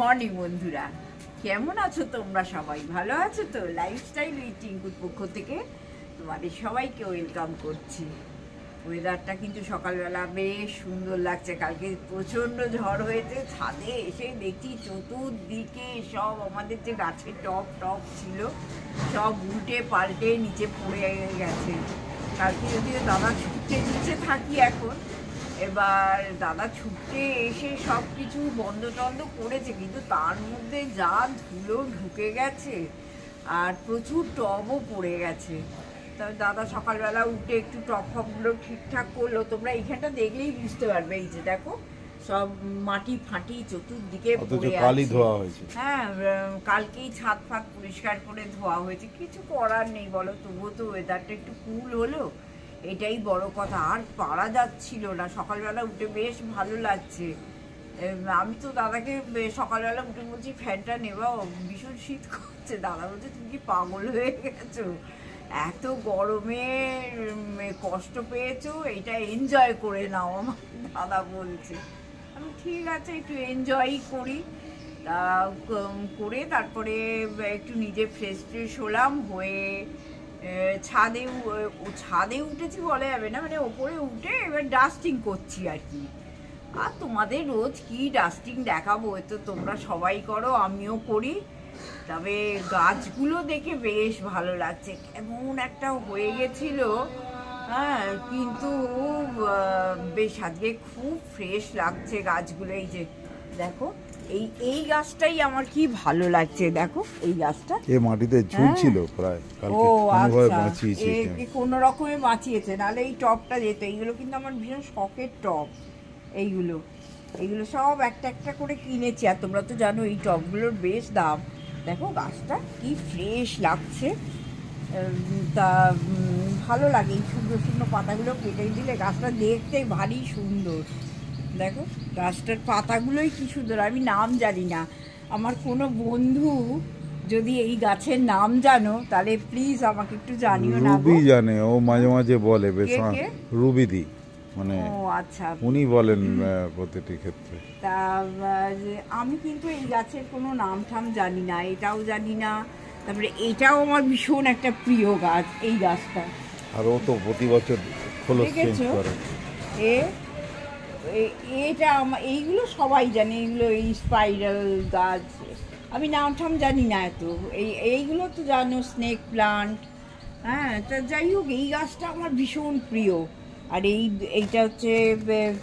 Morning বন্ধুরা, কেমন আছো তোমরা? সবাই ভালো আছো তো? লাইফস্টাইল উইথ টিঙ্কুর পক্ষ থেকে তোমাদের সবাইকে ওয়েলকাম করছি। ওয়েদারটা কিন্তু সকালবেলা বেশ সুন্দর লাগছে। কালকে প্রচণ্ড ঝড় হয়েছে, ছাদে এসে দেখি চতুর্দিকে সব আমাদের যে গাছের টপ টপ ছিল সব উল্টে পাল্টে নিচে পড়ে গেছে। কালকে যদিও দাদা ছুটে নিচে থাকি এখন, এবার দাদা ছুটে এসে সব কিছু বন্ধ টন্ধ করেছে, কিন্তু তার মধ্যে যা ধুলো ঢুকে গেছে আর প্রচুর টবও পড়ে গেছে। তবে দাদা সকালবেলা উঠে একটু টপ ফপগুলো ঠিকঠাক করলো। তোমরা এইখানটা দেখলেই বুঝতে পারবে, এই যে দেখো সব মাটি ফাটি চতুর্দিকে পড়ে আছে। হ্যাঁ, কালকেই ছাদ ফাদ পরিষ্কার করে ধোয়া হয়েছে, কিছু করার নেই বলো। তবুও তো ওয়েদারটা একটু কুল হলো, এটাই বড় কথা। আর পারা যাচ্ছিল না, সকালবেলা উঠে বেশ ভালো লাগছে। আমি তো দাদাকে সকালবেলা উঠে বলছি ফ্যানটা নেবাও, ভীষণ শীত করছে। দাদা বলছে তুমি কি পাগল হয়ে গেছো, এত গরমে কষ্ট পেয়েছো, এটা এনজয় করে নাও। আমার দাদা বলছে, আমি ঠিক আছে একটু এনজয়ই করি। তা করে তারপরে একটু নিজে ফ্রেশ ট্রেশ হলাম, হয়ে ছাদে উঠেছি বলা যাবে না, মানে ওপরে উঠে এবার ডাস্টিং করছি আর কি। আর তোমাদের রোজ কি ডাস্টিং দেখাবো, তো তোমরা সবাই করো, আমিও করি। তবে গাছগুলো দেখে বেশ ভালো লাগছে, কেমন একটা হয়ে গেছিল। হ্যাঁ, কিন্তু বেশ আজকে খুব ফ্রেশ লাগছে গাছগুলো। এই যে দেখো, এই গাছটাই আমার কি ভালো লাগছে। দেখো এই গাছটা এই মাটিতে ঝুলছিল প্রায়, ও আচ্ছা, কোনো রকমে বাঁচিয়েছে, নাহলে এই টবটা যেত। এইগুলো কিন্তু আমার ভীষণ শখের টব। এইগুলো সব একটা একটা করে কিনেছি। আর তোমরা তো জানো এই টবগুলোর বেশ দাম। দেখো গাছটা কি ফ্রেশ লাগছে, তা ভালো লাগে। এই সুন্দর সুন্দর পাতাগুলো কেটে দিলে গাছটা দেখতে ভারী সুন্দর। দেখো গাছটার পাতাগুলোই কি সুন্দর। আমি নাম জানি না, আমার কোনো বন্ধু যদি এই গাছের নাম জানো তাহলে প্লিজ আমাকে একটু জানিও না। রুবি জানে, ও মাঝে মাঝে বলে বেশ। রুবিদি মানে, ও আচ্ছা, উনি বলেন প্রতিটি ক্ষেত্রে। তা আমি কিন্তু এই গাছের কোনো নাম ঠাম জানি না, এটাও জানি না। তারপরে এটাও আমার ভীষণ একটা প্রিয় গাছ, এই গাছটা। আর ও তো প্রতি বছর খোলস চেঞ্জ করে। এটা এইগুলো সবাই জানে, এইগুলো এই স্পাইরাল গাছ। আমি নাম ঠাম জানি না এত। এইগুলো তো জানো, স্নেক প্লান্ট। হ্যাঁ, তা যাই হোক, এই গাছটা আমার ভীষণ প্রিয়। আর এইটা হচ্ছে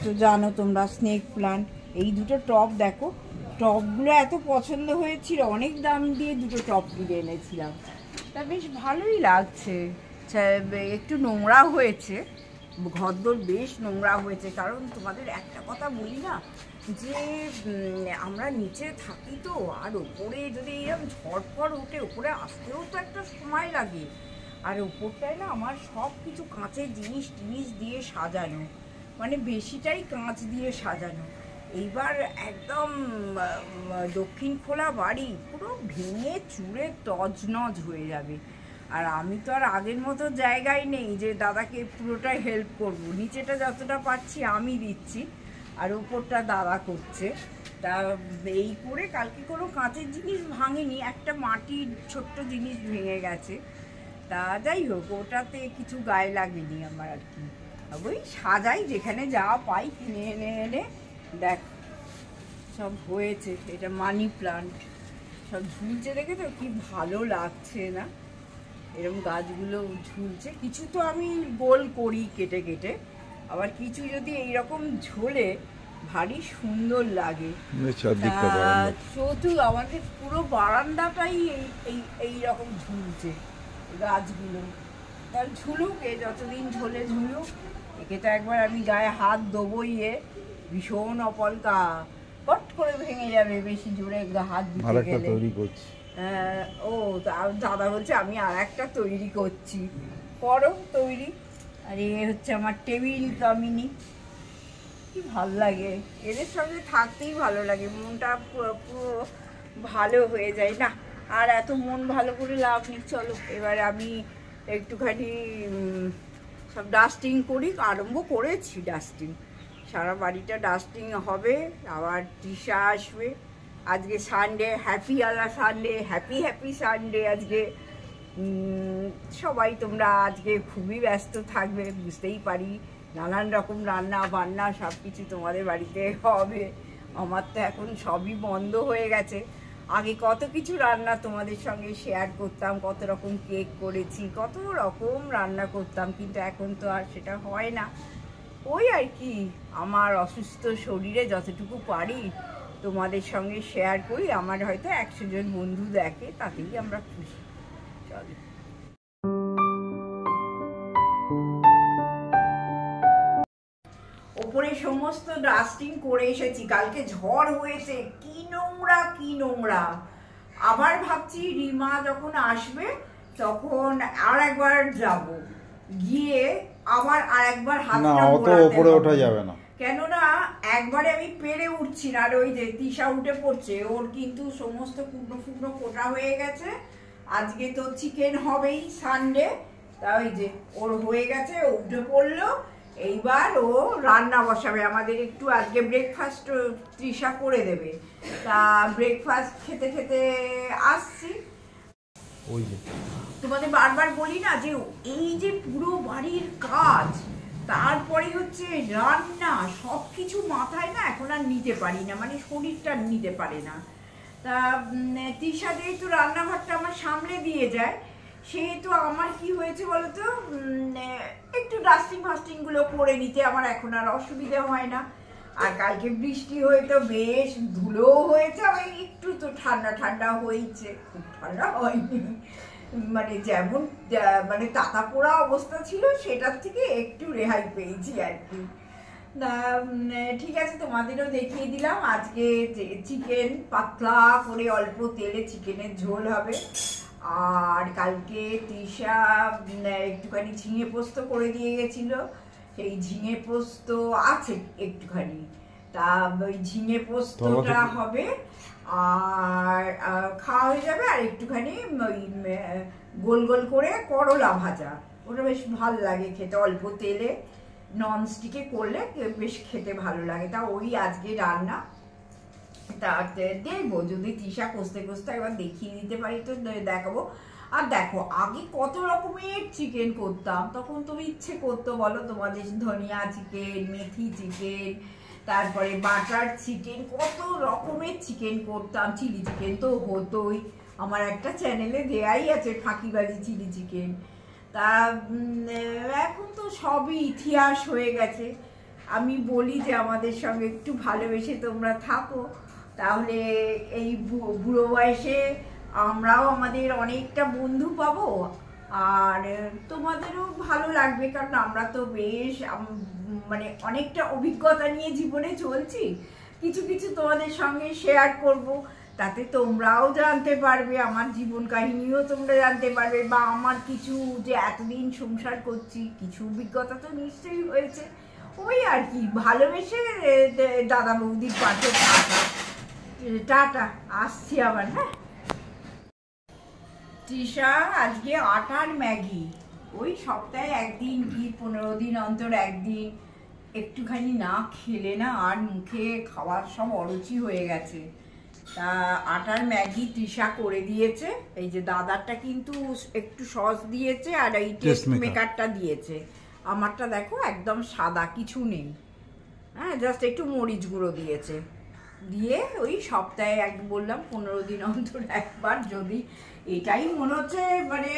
তো জানো তোমরা, স্নেক প্লান্ট। এই দুটো টব দেখো, টবগুলো এত পছন্দ হয়েছিল, অনেক দাম দিয়ে দুটো টব কিনে এনেছিলাম। তা বেশ ভালোই লাগছে। একটু নোংরা হয়েছে, ঘরদোর বেশ নোংরা হয়েছে। কারণ তোমাদের একটা কথা বলি না, যে আমরা নিচে থাকি তো, আর ওপরে যদি এরকম ঝড়ফড় ওঠে, ওপরে আসতেও তো একটা সময় লাগে। আর ওপরটায় না আমার সব কিছু কাঁচের জিনিস দিয়ে সাজানো, মানে বেশিটাই কাঁচ দিয়ে সাজানো। এইবার একদম দক্ষিণ খোলা বাড়ি, পুরো ভেঙে চুরে তছনছ হয়ে যাবে। আর আমি তো আর আগের মতো জায়গায় নেই যে দাদাকে পুরোটাই হেল্প করব। নিচেটা যতটা পাচ্ছি আমি দিচ্ছি, আর উপরটা দাদা করছে। তা এই করে কালকে কোনো কাঁচের জিনিস ভাঙেনি, একটা মাটির ছোট্ট জিনিস ভেঙে গেছে। তা যাই হোক, ওটাতে কিছু গায়ে লাগেনি আমার আর কি। ওই সাজাই, যেখানে যা পাই কিনে এনে দেখ সব হয়েছে। এটা মানি প্লান্ট, সব ঝুলছে, দেখে তো কি ভালো লাগছে না? এরকম গাছগুলো ঝুলছে। কিছু তো আমি গোল করি কেটে কেটে, আবার কিছু যদি এইরকম ঝোলে ভারী সুন্দর লাগে। আমাদের পুরো বারান্দাটাই এইরকম ঝুলছে গাছগুলো। তার ঝুলুক, যতদিন ঝোলে ঝুলুক। একে তো একবার আমি গায়ে হাত দেবই, ভীষণ অপলকা, পট করে ভেঙে যাবে বেশি জোরে হাত দিতে গেলে। ও দাদা বলছে আমি আর একটা তৈরি করছি, করো তৈরি। আর হচ্ছে আমার টেবিল কামিনী, কি ভালো লাগে, এদের সঙ্গে থাকতেই ভালো লাগে, মনটা পুরো ভালো হয়ে যায় না। আর এত মন ভালো করে লাভ নেই। চলো এবার আমি একটুখানি সব ডাস্টিং করি, আরম্ভ করেছি ডাস্টিং। সারা বাড়িটা ডাস্টিং হবে, আবার তৃষা আসবে। আজকে সানডে, হ্যাপি আলা সানডে, হ্যাপি সানডে। আজকে সবাই তোমরা আজকে খুবই ব্যস্ত থাকবে, বুঝতেই পারি। নানান রকম রান্না বান্না সব কিছু তোমাদের বাড়িতে হবে। আমার তো এখন সবই বন্ধ হয়ে গেছে। আগে কত কিছু রান্না তোমাদের সঙ্গে শেয়ার করতাম, কত রকম কেক করেছি, কত রকম রান্না করতাম, কিন্তু এখন তো আর সেটা হয় না। ওই আর কি, আমার অসুস্থ শরীরে যতটুকু পারি তোমাদের সঙ্গে শেয়ার করি। আমার হয়তো 100 জন বন্ধু দেখে, তাতেই আমরা খুশি। চলো, ওপরে সমস্ত ডাস্টিং করে এসেছি। কালকে ঝড় হয়েছে, কি নোংরা কি নোংরা। আবার ভাবছি রিমা যখন আসবে তখন আর একবার যাব, গিয়ে আবার আর একবার হাতটা উপরে ওঠা যাবে না, কেননা একবারে আমি পেরে উঠছি না। আর ওই যে তিশা উঠে পড়ছে, ওর কিন্তু সমস্ত কুমড়ো ফুকড়ো কোটা হয়ে গেছে। আজকে তো চিকেন হবেই, সানডে। তা ওই যে ওর হয়ে গেছে, ও উঠে পড়লো। এইবার ও রান্না বসাবে। আমাদের একটু আজকে ব্রেকফাস্ট তৃষা করে দেবে। তা ব্রেকফাস্ট খেতে খেতে আসছি। ওই যে তোমাদের বারবার বলি না যে এই যে পুরো বাড়ির কাজ, তারপরে হচ্ছে রান্না, সব কিছু মাথায় না এখন আর নিতে পারি না, মানে শরীরটা নিতে পারে না। তা তৃষা যেহেতু রান্নাঘরটা আমার সামনে দিয়ে যায়, সেহেতু আমার কি হয়েছে বলতো, একটু ডাস্টিং ফাস্টিংগুলো করে নিতে আমার এখন আর অসুবিধা হয় না। আর কালকে বৃষ্টি হয়ে তো বেশ ধুলোও হয়েছে, আবার একটু তো ঠান্ডা ঠান্ডা হয়েছে, খুব ঠান্ডা হয়নি। মানে যেমন মানে তাতা পোড়া অবস্থা ছিল সেটার থেকে একটু রেহাই পেয়েছি আর কি। ঠিক আছে, তোমাদেরও দেখিয়ে দিলাম। আজকে চিকেন পাতলা করে অল্প তেলে চিকেনের ঝোল হবে। আর কালকে তৃষা একটুখানি ঝিঙে পোস্ত করে দিয়ে গেছিল, সেই ঝিঙে পোস্ত আছে একটুখানি। তা ওই ঝিঙে পোস্তটা হবে আর খাওয়া হয়ে যাবে। আর একটুখানি ওই গোল গোল করে করলা ভাজা, ওটা বেশ ভালো লাগে খেতে, অল্প তেলে নন স্টিকে করলে বেশ খেতে ভালো লাগে। তা ওই আজকে রান্না। তা দেখবো যদি তৃষা কষতে কষতে একবার দেখিয়ে দিতে পারি তো দেখাবো। আর দেখো, আগে কত রকমের চিকেন করতাম, তখন তো ইচ্ছে করতো বলো তোমাদের, ধনিয়া চিকেন, মেথি চিকেন, তারপরে বাটার চিকেন, কত রকমের চিকেন করতাম। চিলি চিকেন তো হতোই, আমার একটা চ্যানেলে দেয়াই আছে ফাঁকিবাজি চিলি চিকেন। তা এখন তো সবই ইতিহাস হয়ে গেছে। আমি বলি যে আমাদের সঙ্গে একটু ভালোবেসে তোমরা থাকো, তাহলে এই বুড়ো বয়সে আমরাও আমাদের অনেকটা বন্ধু পাবো, আর তোমাদেরও ভালো লাগবে। কারণ আমরা তো বেশ মানে অনেকটা অভিজ্ঞতা নিয়ে জীবনে চলছি, কিছু কিছু তোমাদের সঙ্গে শেয়ার করব, তাতে তোমরাও জানতে পারবে, আমার জীবন কাহিনীও তোমরা জানতে পারবে, বা আমার কিছু যে এতদিন সংসার করছি কিছু অভিজ্ঞতা তো নিশ্চয়ই হয়েছে। ওই আর কি, ভালোবেসে দাদা বৌদির পাশে থাকা। টাটা, আসছি আবার। হ্যাঁ, তৃষা আজকে আটার ম্যাগি, ওই সপ্তাহে একদিন কি 15 দিন অন্তর একদিন, একটুখানি না খেলে না আর মুখে খাওয়ার সব অরুচি হয়ে গেছে। তা আটার ম্যাগি তৃষা করে দিয়েছে। এই যে দাদারটা কিন্তু একটু সস দিয়েছে, আর এই টেস্ট মেকারটা দিয়েছে। আমারটা দেখো একদম সাদা, কিছু নেই। হ্যাঁ, জাস্ট একটু মরিচ গুঁড়ো দিয়েছে। দিয়ে ওই সপ্তাহে বললাম 15 দিন অন্তর একবার, যদি এটাই মনে হচ্ছে মানে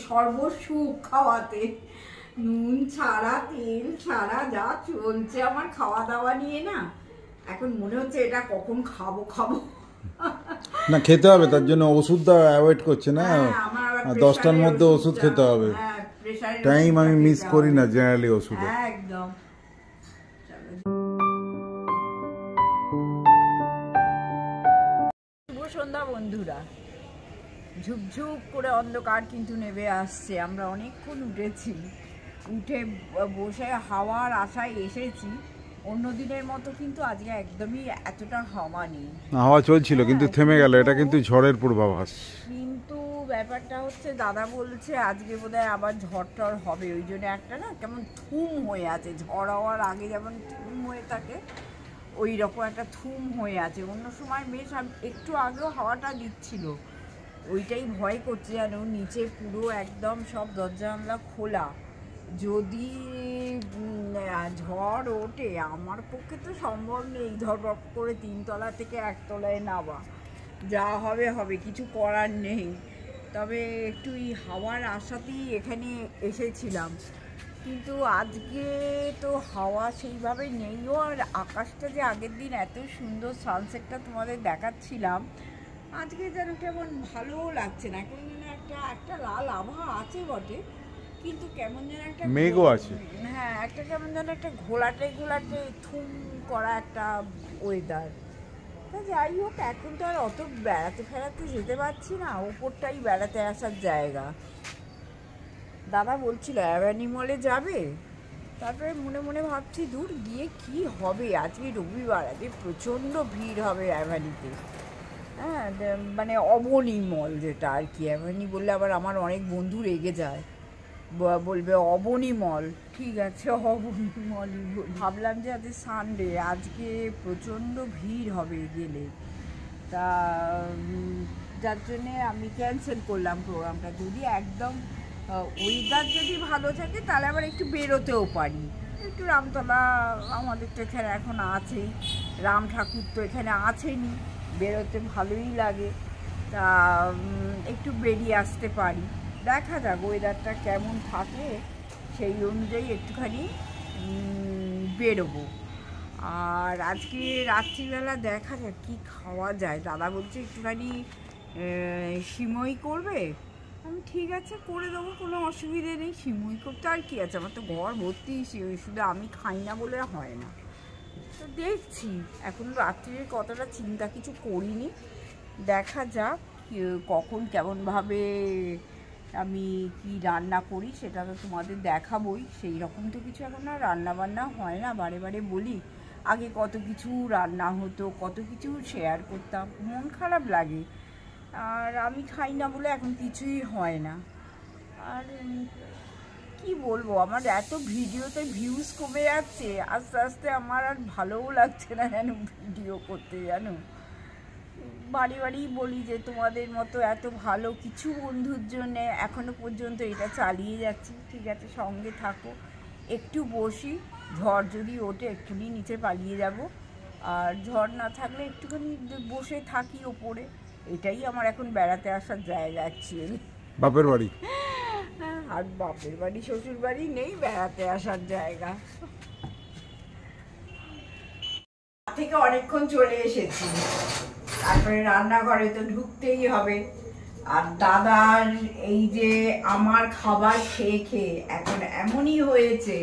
সর্বসুখ খাওয়াতে, নুন ছাড়া তেল ছাড়া যা চলছে আমার খাওয়া দাওয়া নিয়ে না, এখন মনে হচ্ছে এটা কখন খাবো না, খেতে হবে, তার জন্য ওষুধটা অ্যাভয়েড করছে না। 10টার মধ্যে ওষুধ খেতে হবে। টাইম আমি মিস করি না জেনারেলি ওষুধে। একদম। শুভ সন্ধ্যা বন্ধুরা। ঝুপঝুপ করে অন্ধকার কিন্তু নেমে আসছে। আমরা অনেকক্ষণ উঠেছি, উঠে বসে হাওয়ার আশায় এসেছি। অন্য দিনের মতো কিন্তু আজকে একদমই এতটা হাওয়া নেই। হাওয়া চলছিল কিন্তু থেমে গেল, এটা কিন্তু ঝড়ের পূর্বাভাস। কিন্তু ব্যাপারটা হচ্ছে দাদা বলছে আজকে বোধহয় আবার ঝড় টড় হবে, ওই জন্য একটা না কেমন থুম হয়ে আছে। ঝড় হওয়ার আগে যেমন থুম হয়ে থাকে, ওই রকম একটা থুম হয়ে আছে। অন্য সময় বেশ একটু আগেও হাওয়াটা দিচ্ছিল, ওইটাই ভয় করছে যেন নিচে পুরো একদম সব দরজা জানলা খোলা, যদি ঝড় ওঠে আমার পক্ষে তো সম্ভব নেই ধরপড় করে 3 তলা থেকে 1 তলায় নামা, যা হবে হবে, কিছু করার নেই। তবে একটু এই হাওয়ার আশাতেই এখানে এসেছিলাম, কিন্তু আজকে তো হাওয়া সেইভাবে নেইও। আর আকাশটা যে আগের দিন এত সুন্দর সানসেটটা তোমাদের দেখাচ্ছিলাম, আজকে যেন কেমন ভালোও লাগছে না, কেমন যেন একটা লাল আবহাওয়া আছে বটে, কিন্তু কেমন যেন একটা মেঘও আছে। হ্যাঁ, একটা কেমন যেন একটা ঘোলাটে ঘোলাটে থুম করা একটা ওয়েদার। তা যাই হোক, এখন তো আর অত বেড়াতে ফেরাতে যেতে পারছি না, ওপরটাই বেড়াতে আসার জায়গা। দাদা বলছিল অ্যাভানি মলে যাবে, তারপরে মনে মনে ভাবছি দূর গিয়ে কি হবে, আজকে রবিবার, আজকে প্রচণ্ড ভিড় হবে অ্যাভানিতে। হ্যাঁ, মানে অবনী মল যেটা আর কি, অ্যাভানি বললে আবার আমার অনেক বন্ধু রেগে যায়, বলবে অবনী মল, ঠিক আছে অবনী মলই বলি। ভাবলাম যে আজকে সানডে, আজকে প্রচণ্ড ভিড় হবে গেলে, তা যার জন্যে আমি ক্যান্সেল করলাম প্রোগ্রামটা। যদি একদম ওয়েদার যদি ভালো থাকে তাহলে আবার একটু বেরোতেও পারি, একটু রামতলা আমাদের তো এখানে এখন আছেই, রাম ঠাকুর তো এখানে আছেনি, বেরোতে ভালোই লাগে, তা একটু বেরিয়ে আসতে পারি। দেখা যাক ওয়েদারটা কেমন থাকে, সেই অনুযায়ী একটুখানি বেরোবো। আর আজকে রাত্রিবেলা দেখা যাক কী খাওয়া যায়। দাদা বলছে একটুখানি সিমই করবে, আমি ঠিক আছে করে দেবো, কোনো অসুবিধে নেই। সিমই করতে আর কি আছে, আমার তো ঘর ভর্তি সিমই, শুধু আমি খাই না বলে হয় না। তো দেখছি, এখন রাত্রির কতটা চিন্তা কিছু করিনি, দেখা যাক কখন কেমনভাবে আমি কি রান্না করি সেটা তো তোমাদের দেখাবই। সেই রকম তো কিছু এখন আর রান্নাবান্না হয় না, বারে বারে বলি, আগে কত কিছু রান্না হতো, কত কিছু শেয়ার করতাম, মন খারাপ লাগে। আর আমি খাই না বলে এখন কিছুই হয় না। আর কি বলবো, আমার এত ভিডিওতে ভিউজ কমে যাচ্ছে, আস্তে আস্তে আমার আর ভালোও লাগছে না যেন ভিডিও করতে, জানো। বাড়ি বাড়ি বলি যে তোমাদের মতো এত ভালো কিছু বন্ধুর জন্য এখনো পর্যন্ত এটা চালিয়ে যাচ্ছি, ঠিক আছে সঙ্গে থাকো, একটু বসি, ঝড় যদি ওঠে একটুখানি নিচে পালিয়ে যাব, আর ঝড় না থাকলে একটুখানি বসে থাকি ওপরে, এটাই আমার এখন বেড়াতে আসার জায়গা অ্যাকচুয়ালি। বাপের বাড়ি আর বাপের বাড়ি শ্বশুর বাড়ি নেই, বেড়াতে আসার জায়গা। থেকে অনেকক্ষণ চলে এসেছি, তারপরে রান্নাঘরে তো ঢুকতেই হবে। আর দাদার এই যে আমার খাবার খেয়ে খেয়ে এখন এমনই হয়েছে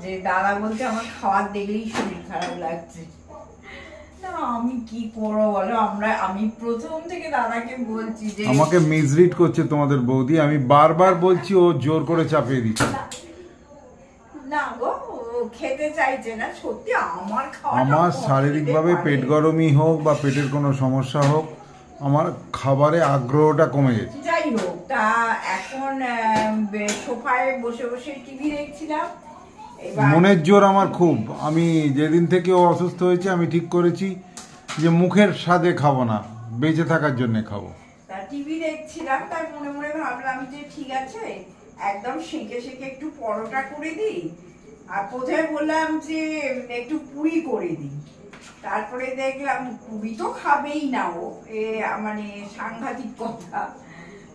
যে দাদা বলতে আমার খাবার দেখলেই শরীর খারাপ লাগছে। না আমি কি করবো বলো, আমি প্রথম থেকে দাদাকে বলছি যে আমাকে মিসরিড করছে তোমাদের বৌদি, আমি বারবার বলছি, ও জোর করে চাপিয়ে দিচ্ছে। না গো, খেতে চাইছে না সত্যি। আমার শারীরিকভাবে পেট গরমই হোক বা পেটের কোনো সমস্যা হোক, আমার খাবারে আগ্রহটা কমে গেছে। যাই হোক, তা এখন সোফায় বসে বসে টিভি দেখছিলাম। মনের জোর আমার খুব, আমি যেদিন থেকে ও অসুস্থ হয়েছে আমি ঠিক করেছি যে মুখের স্বাদে খাবো না, বেঁচে থাকার জন্য খাবো। তা টিভি দেখছিলাম, তাই মনে মনে ভাবলাম যে ঠিক আছে একদম সেঁকে সেঁকে একটু পরোটা করে দিই, আর প্রথমে বললাম যে একটু পুরি করে দিই, তারপরে দেখলাম পুরি তো খাবেই না ও, মানে সাংঘাতিক কথা,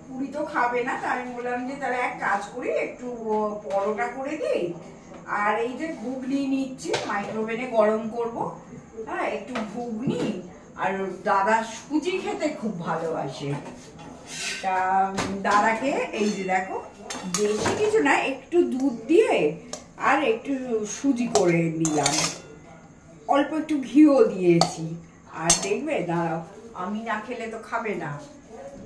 পুরি তো খাবে না। তাই আমি বললাম যে তাহলে এক কাজ করি, একটু পরোটা করে দিই, আর এই যে ঘুগনি নিচ্ছি মাইক্রোওভেনে গরম করব, হ্যাঁ একটু ঘুগনি। আর দাদা সুজি খেতে খুব ভালোবাসে, তা দাদাকে এই যে দেখো বেশি কিছু না, একটু দুধ দিয়ে আর একটু সুজি করে নিলাম, অল্প একটু ঘিও দিয়েছি। আর দেখবে দাঁড়াও, আমি না খেলে তো খাবে না,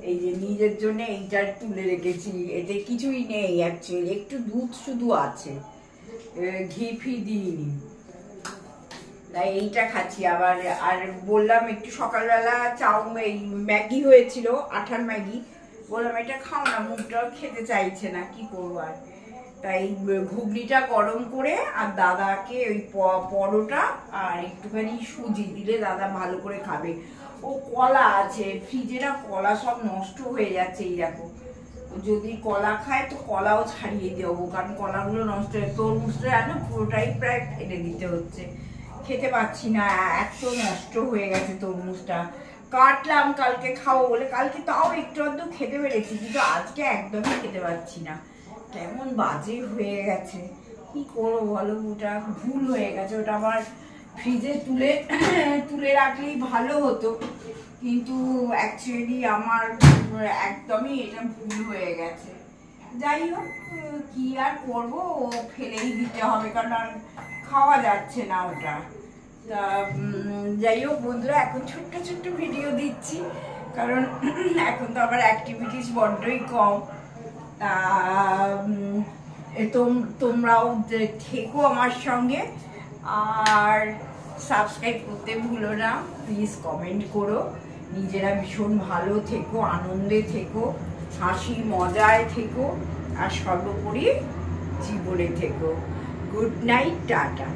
এই যে নিজের জন্য এইটা তুলে রেখেছি, এতে কিছুই নেই অ্যাকচুয়ালি, একটু দুধ শুধু আছে, ঘি ফি দিইনি, তাই এইটা খাচ্ছি। আবার আর বললাম একটু সকালবেলা ম্যাগি হয়েছিল, আঠার ম্যাগি, বললাম এটা খাও না, মুখটাও খেতে চাইছে না, কি করবো আর। তাই ঘুগনিটা গরম করে আর দাদাকে ওই পরোটা আর একটুখানি সুজি দিলে দাদা ভালো করে খাবে। ও কলা আছে ফ্রিজে, না কলা সব নষ্ট হয়ে যাচ্ছে। এই দেখো, যদি কলা খায় তো কলাও ছাড়িয়ে দেবো, কারণ কলাগুলো নষ্ট হয়ে, তরমুজটা জানো পুরোটাই প্রায় ফেলে দিতে হচ্ছে, খেতে পাচ্ছি না, এত নষ্ট হয়ে গেছে তরমুজটা। কাটলাম কালকে খাবো বলে, কালকে তাও একটু আধটু খেতে পেরেছি, কিন্তু আজকে একদমই খেতে পাচ্ছি না, কেমন বাজে হয়ে গেছে। কি করবো বলো, ওটা ভুল হয়ে গেছে, ওটা আবার ফ্রিজে তুলে রাখলেই ভালো হতো, কিন্তু অ্যাকচুয়ালি আমার একদমই এটা ভুল হয়ে গেছে। যাই হোক, কি আর করবো, ফেলেই দিতে হবে, কারণ আর খাওয়া যাচ্ছে না ওটা। তা যাই হোক বন্ধুরা, এখন ছোট্ট ছোট্ট ভিডিও দিচ্ছি, কারণ এখন তো আবার অ্যাক্টিভিটিস বড্ডই কম। তা তোমরাও থেকো আমার সঙ্গে, আর সাবস্ক্রাইব করতে ভুলো না, প্লিজ কমেন্ট করো। নিজেরা ভীষণ ভালো থেকো, আনন্দে থেকো, হাসি মজায় থেকো, আর সর্বোপরি জীবনে থেকো। Good night, tata.